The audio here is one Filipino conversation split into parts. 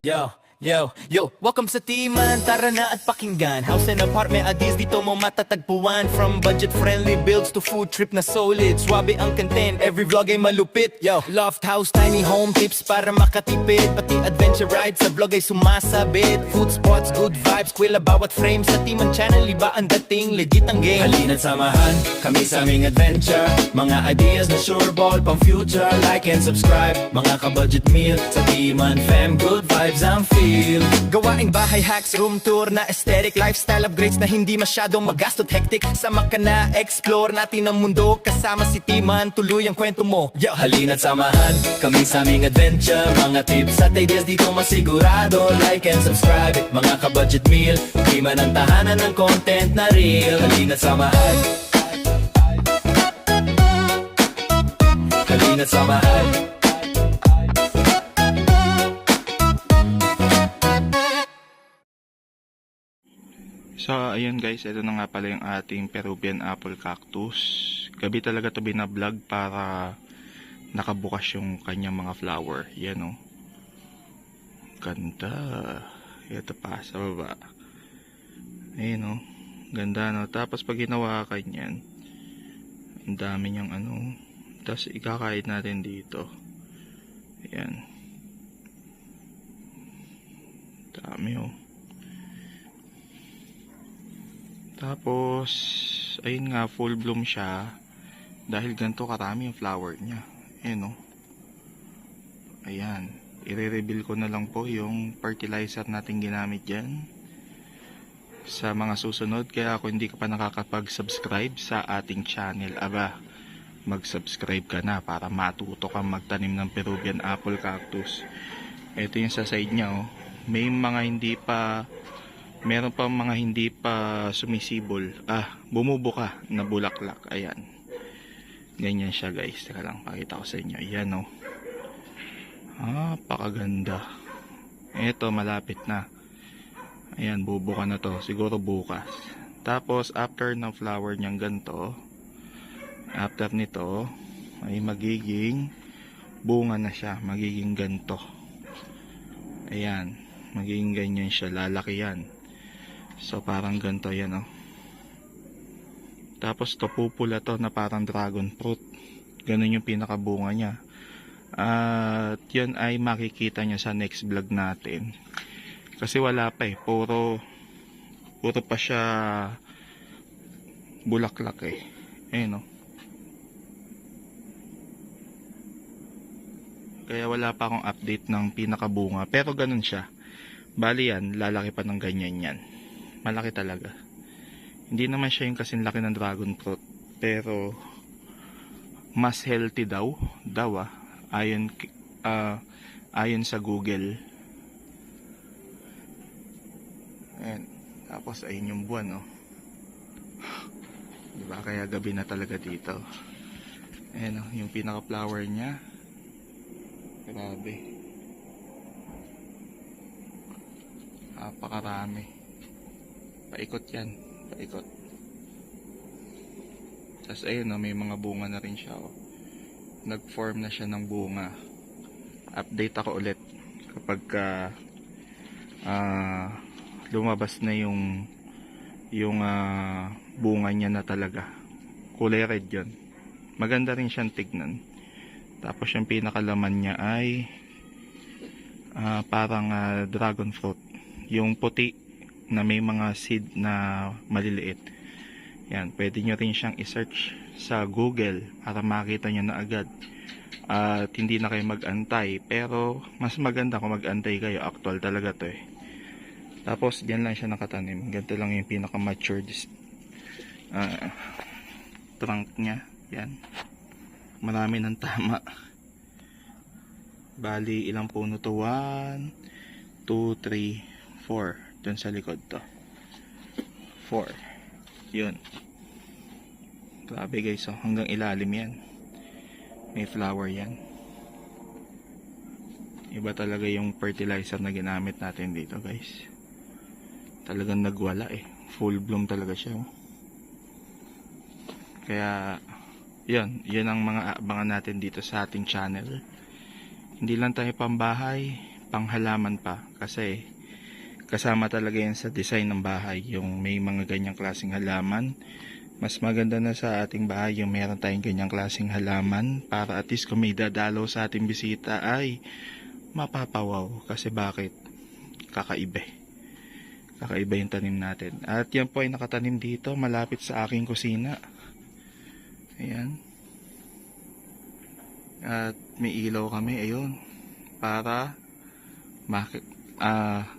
Yo, welcome sa Timan, tara na at pakinggan. House and apartment ideas dito mo matatagpuan. From budget-friendly builds to food trip na solid. Swabe ang content, every vlog ay malupit. Yo, loft house, tiny home tips para makatipid. Pati adventure rides sa vlog ay sumasabit. Food spots, good vibes, kwela bawat frame. Sa Timan channel, iba ang dating, legit ang game. Halina't samahan kami sa aming adventure. Mga ideas na sure ball pang future. Like and subscribe, mga ka-budget meal. Sa Timan fam, good vibes ang feel. Gawaing bahay hacks, room tour na aesthetic. Lifestyle upgrades na hindi masyadong magastot hectic. Sama ka na, explore natin ang mundo. Kasama si Timan, tuloy ang kwento mo. Yo, halina't samahan kami sa aming adventure. Mga tips at ideas dito masigurado. Like and subscribe, mga ka-budget meal. Timan ang tahanan ng content na real. Halina't samahan. Halina't samahan. So, ayun guys, ito na nga pala yung ating Peruvian apple cactus. Gabi talaga ito binablog para nakabukas yung kanyang mga flower. Yan o. Ganda. Ito pa sa baba. Ayun o. Ganda no. Tapos pag hinawakan yan, ang dami niyang ano. Tapos ikakain natin dito. Ayan. Dami o. Tapos, ayun nga, full bloom siya. Dahil ganito karami yung flower niya. Ayan o. Ayan. I-reveal ko na lang po yung fertilizer natin ginamit dyan. Sa mga susunod. Kaya kung hindi ka pa nakakapag-subscribe sa ating channel, aba, mag-subscribe ka na para matuto kang magtanim ng Peruvian apple cactus. Ito yung sa side niya o. May mga hindi pa... Meron pa mga hindi pa sumisibol. Bumubuka na bulaklak. Ayan. Ganyan siya guys. Teka lang, pakita ko sa inyo. Ayan o. Pakaganda. Ito, malapit na. Ayan, bubuka na to. Siguro bukas. Tapos, after ng flower niyang ganito, after nito, ay magiging bunga na siya. Magiging ganito. Ayan. Magiging ganyan siya. Lalaki yan. So parang ganito yan o. Tapos to pupula to na parang dragon fruit. Ganun yung pinakabunga niya. At yun ay makikita niya sa next vlog natin. Kasi wala pa eh. Puro pa siya bulaklak eh. Ayun o. Kaya wala pa akong update ng pinakabunga. Pero ganun siya. Bali yan, lalaki pa ng ganyan yan. Malaki talaga. Hindi naman siya yung kasing laki ng dragon fruit. Pero, mas healthy daw. Ayon sa Google. Ayan. Tapos, ayun yung buwan, oh. Diba? Kaya gabi na talaga dito. Ayan, oh, yung pinaka-flower niya. Grabe. Napakarami. Paikot yan. Paikot. Tapos ayun o, may mga bunga na rin siya o. Nag-form na siya ng bunga. Update ako ulit kapag lumabas na yung bunga niya na talaga. Kulay red yun. Maganda rin siyang tignan. Tapos yung pinakalaman niya ay parang dragon fruit. Yung puti na may mga seed na maliliit. Yan, pwede nyo rin siyang i-search sa Google para makita nyo na agad. At hindi na kayo mag-antay. Pero mas maganda kung mag-antay kayo. Actual talaga to eh. Tapos dyan lang siya nakatanim. Ganito lang yung pinaka-mature trunk niya. Yan. Marami ng tama. Bali, ilang puno to? 1, 2, 3, 4. Doon sa likod to. 4. Yun. Grabe guys. Hanggang ilalim yan. May flower yan. Iba talaga yung fertilizer na ginamit natin dito guys. Talagang nagwala eh. Full bloom talaga siya. Kaya yun ang mga abangan natin dito sa ating channel. Hindi lang tayo pambahay, panghalaman pa, kasi kasama talaga yan sa design ng bahay, yung may mga ganyang klaseng halaman. Mas maganda na sa ating bahay yung meron tayong ganyang klaseng halaman, para at least kung may dadalo sa ating bisita ay mapapawaw. Kasi bakit? Kakaiba eh. Kakaiba yung tanim natin. At yan po ay nakatanim dito malapit sa aking kusina. Ayan. At may ilaw kami, ayun, para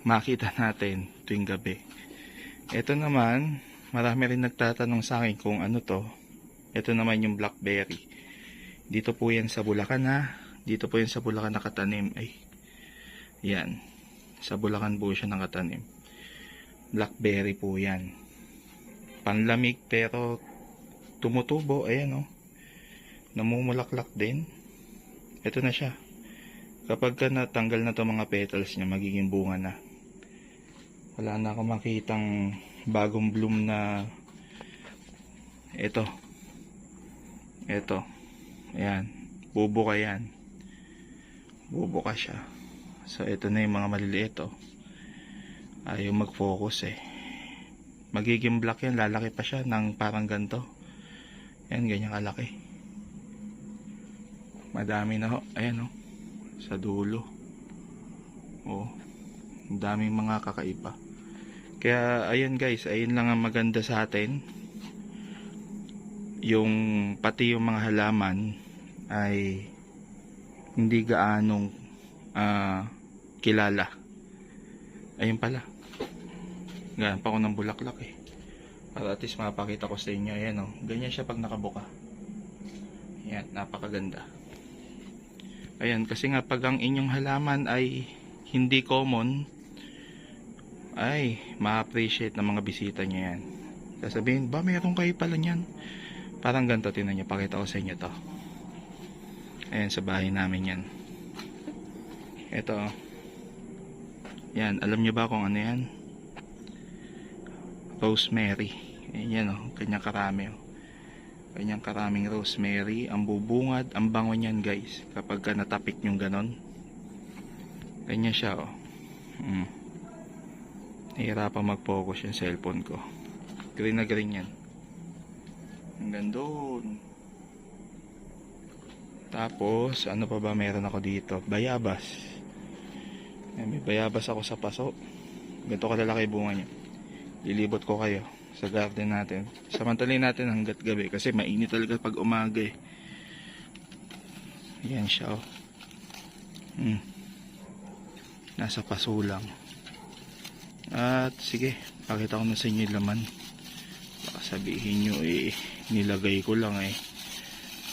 makita natin tuwing gabi. Ito naman, marami rin nagtatanong sa akin kung ano to. Ito naman yung blackberry. Dito po yan sa Bulacan ha. Dito po yan sa Bulacan nakatanim. Ay, yan. Sa Bulacan po siya nakatanim. Blackberry po yan. Panlamig pero tumutubo. Ayan o. Namumulaklak din. Ito na siya. Kapag ka natanggal na to mga petals niya, magiging bunga na. Wala na akong makitang bagong bloom na ito. Ayan. Bubuka yan. Bubuka siya. So ito na yung mga maliliit oh. Ayaw mag-focus eh. Magiging black yan. Lalaki pa siya ng parang ganito. Ayan, ganyan kalaki. Madami na ho. Ayan oh. Sa dulo. Oh. Ang daming mga kakaiba. Kaya ayun guys, ayun lang ang maganda sa atin. Yung pati yung mga halaman ay hindi gaanong kilala. Ayun pala. Ganyan pa ako ng bulaklak eh. Para at least mapakita ko sa inyo. Ayan oh. Ganyan siya pag nakabuka. Ayan, napakaganda. Ayan, kasi nga pag ang inyong halaman ay hindi common, ay ma-appreciate ng mga bisita nyo yan. Sasabihin, ba mayroon kayo pala nyan? Parang ganito, tinan nyo, pakita ko sa inyo to. Ayan, sa bahay namin yan. Ito oh. Yan, alam nyo ba kung ano yan? Rosemary. Ayan yan oh, kanyang karami oh. Kanyang karaming rosemary. Ang bubungad, ang bango niyan guys, kapag ka natapik yung ganon. Ganyan siya oh. Nahihirapan mag-focus yung cellphone ko. Green na green yan. Hanggang doon. Tapos ano pa ba meron ako dito? Bayabas. May bayabas ako sa paso. Ganito kalalaki bunga niya. Lilibot ko kayo sa garden natin. Samantalin natin hanggat gabi kasi mainit talaga pag umaga eh. Ayan siya oh. Nasa paso lang. At sige, pakita ko na sa inyo yung laman. Baka sabihin nyo eh, nilagay ko lang eh.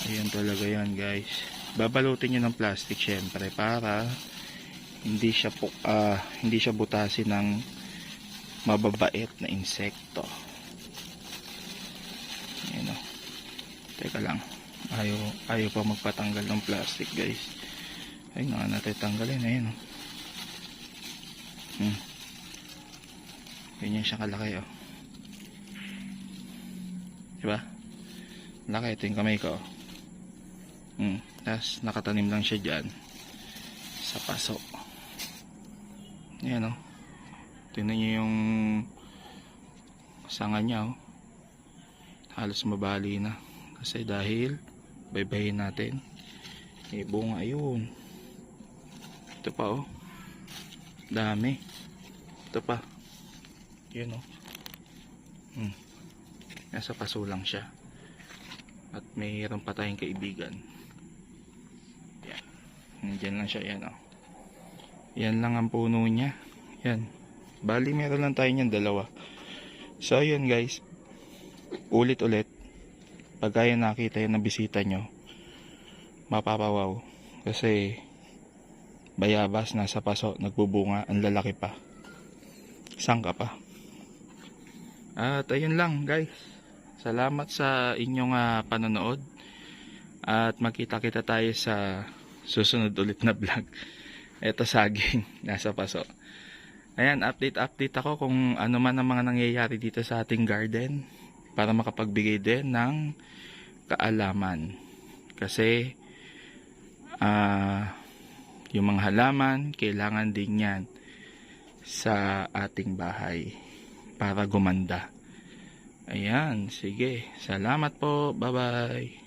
Ayan talaga yan guys. Babalutin nyo ng plastic syempre para hindi siya butasin ng mababait na insekto. Ayan o. Teka lang. Ayaw pa magpatanggal ng plastic guys. Ayun nga natin tanggalin. Ayan o. Ganyan siya kalaki o. Diba? Laki. Ito yung kamay ko. Tapos nakatanim lang siya dyan sa paso. Ayan o. Tingnan nyo yung sanga niya oh. Halos mabali na. Kasi dahil baybayin natin. Eh bunga ayun. Ito pa oh. Dami. Ito pa. Yun oh. Nasa paso lang siya. At mayroon pa tayong kaibigan. Yan. Nandiyan lang siya. Yan oh. Yan lang ang puno niya. Yan. Bali meron lang tayo niyan dalawa. So yun guys, ulit-ulit pag kaya nakita yan ng bisita nyo, mapapawaw. Kasi bayabas nasa paso, nagbubunga, ang lalaki pa. Sangka pa. At ayun lang guys, salamat sa inyong panonood. At magkita-kita tayo sa susunod ulit na vlog. Ito saging nasa paso. Ayan, update ako kung ano man ang mga nangyayari dito sa ating garden para makapagbigay din ng kaalaman. Kasi Yung mga halaman, kailangan din yan sa ating bahay para gumanda. Ayan, sige. Salamat po. Bye-bye.